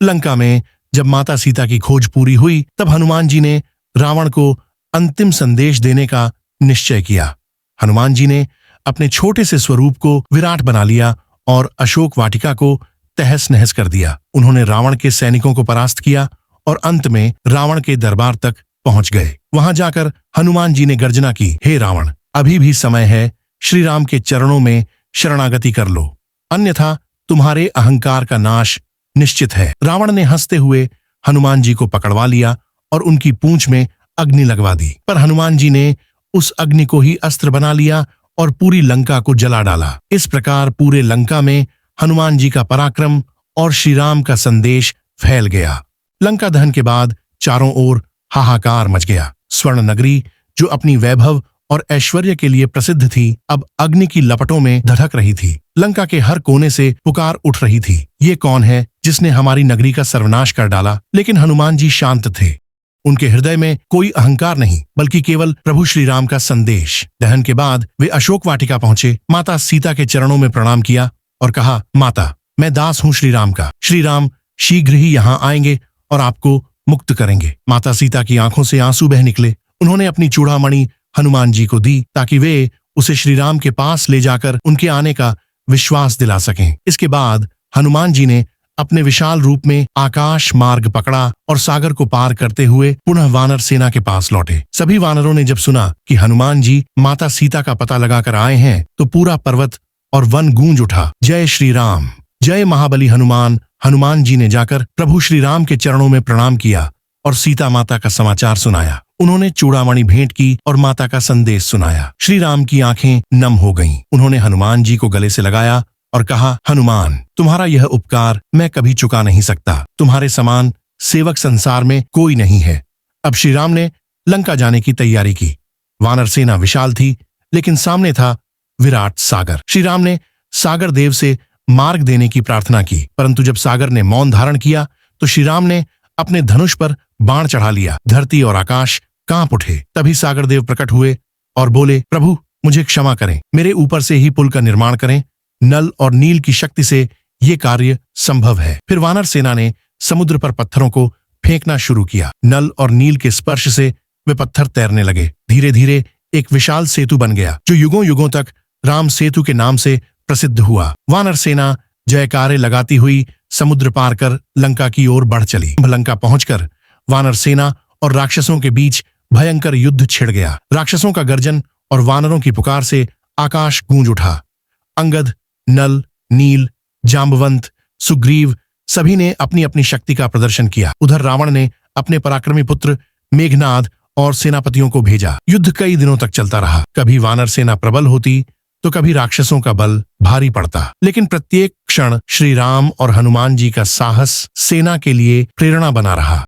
लंका में जब माता सीता की खोज पूरी हुई तब हनुमान जी ने रावण को अंतिम संदेश देने का निश्चय किया। हनुमान जी ने अपने छोटे से स्वरूप को विराट बना लिया और अशोक वाटिका को तहस नहस कर दिया। उन्होंने रावण के सैनिकों को परास्त किया और अंत में रावण के दरबार तक पहुंच गए। वहां जाकर हनुमान जी ने गर्जना की, हे रावण, अभी भी समय है, श्री राम के चरणों में शरणागति कर लो, अन्यथा तुम्हारे अहंकार का नाश निश्चित है। रावण ने हंसते हुए हनुमान जी को पकड़वा लिया और उनकी पूंछ में अग्नि लगवा दी, पर हनुमान जी ने उस अग्नि को ही अस्त्र बना लिया और पूरी लंका को जला डाला। इस प्रकार पूरे लंका में हनुमान जी का पराक्रम और श्री राम का संदेश फैल गया। लंका दहन के बाद चारों ओर हाहाकार मच गया। स्वर्ण नगरी, जो अपनी वैभव और ऐश्वर्य के लिए प्रसिद्ध थी, अब अग्नि की लपटों में धधक रही थी। लंका के हर कोने से पुकार उठ रही थी, ये कौन है जिसने हमारी नगरी का सर्वनाश कर डाला? लेकिन हनुमान जी शांत थे। उनके हृदय में कोई अहंकार नहीं, बल्कि केवल प्रभु श्री राम का संदेश। दहन के बाद वे अशोक वाटिका पहुंचे, माता सीता के चरणों में प्रणाम किया और कहा, माता, मैं दास हूं श्री राम का। श्री राम शीघ्र ही यहाँ आएंगे और आपको मुक्त करेंगे। माता सीता की आंखों से आंसू बह निकले। उन्होंने अपनी चूड़ामणि हनुमान जी को दी ताकि वे उसे श्री राम के पास ले जाकर उनके आने का विश्वास दिला सकें। इसके बाद हनुमान जी ने अपने विशाल रूप में आकाश मार्ग पकड़ा और सागर को पार करते हुए पुनः वानर सेना के पास लौटे। सभी वानरों ने जब सुना कि हनुमान जी माता सीता का पता लगाकर आए हैं तो पूरा पर्वत और वन गूंज उठा। जय श्री राम, जय महाबली हनुमान। हनुमान जी ने जाकर प्रभु श्री राम के चरणों में प्रणाम किया और सीता माता का समाचार सुनाया। उन्होंने चूड़ामणि भेंट की और माता का संदेश सुनाया। श्री राम की आंखें नम हो गईं। उन्होंने हनुमान जी को गले से लगाया और कहा, हनुमान, तुम्हारा यह उपकार मैं कभी चुका नहीं सकता। तुम्हारे समान सेवक संसार में कोई नहीं है। अब श्री राम ने लंका जाने की तैयारी की। वानर सेना विशाल थी, लेकिन सामने था विराट सागर। श्री राम ने सागर देव से मार्ग देने की प्रार्थना की, परंतु जब सागर ने मौन धारण किया तो श्री राम ने अपने धनुष पर बाण चढ़ा लिया। धरती और आकाश कांप उठे। तभी सागर देव प्रकट हुए और बोले, प्रभु, मुझे क्षमा करें, मेरे ऊपर से ही पुल का निर्माण करें। नल और नील की शक्ति से ये कार्य संभव है। फिर वानर सेना ने समुद्र पर पत्थरों को फेंकना शुरू किया। नल और नील के स्पर्श से वे पत्थर तैरने लगे। धीरे धीरे एक विशाल सेतु बन गया, जो युगों युगों तक राम सेतु के नाम से प्रसिद्ध हुआ। वानर सेना जयकारे लगाती हुई समुद्र पार कर लंका की ओर बढ़ चली। लंका पहुंचकर वानर सेना और राक्षसों के बीच भयंकर युद्ध छिड़ गया। राक्षसों का गर्जन और वानरों की पुकार से आकाश गूंज उठा। अंगद, नल, नील, जांबवंत, सुग्रीव सभी ने अपनी अपनी शक्ति का प्रदर्शन किया। उधर रावण ने अपने पराक्रमी पुत्र मेघनाद और सेनापतियों को भेजा। युद्ध कई दिनों तक चलता रहा। कभी वानर सेना प्रबल होती तो कभी राक्षसों का बल भारी पड़ता, लेकिन प्रत्येक क्षण श्री राम और हनुमान जी का साहस सेना के लिए प्रेरणा बना रहा।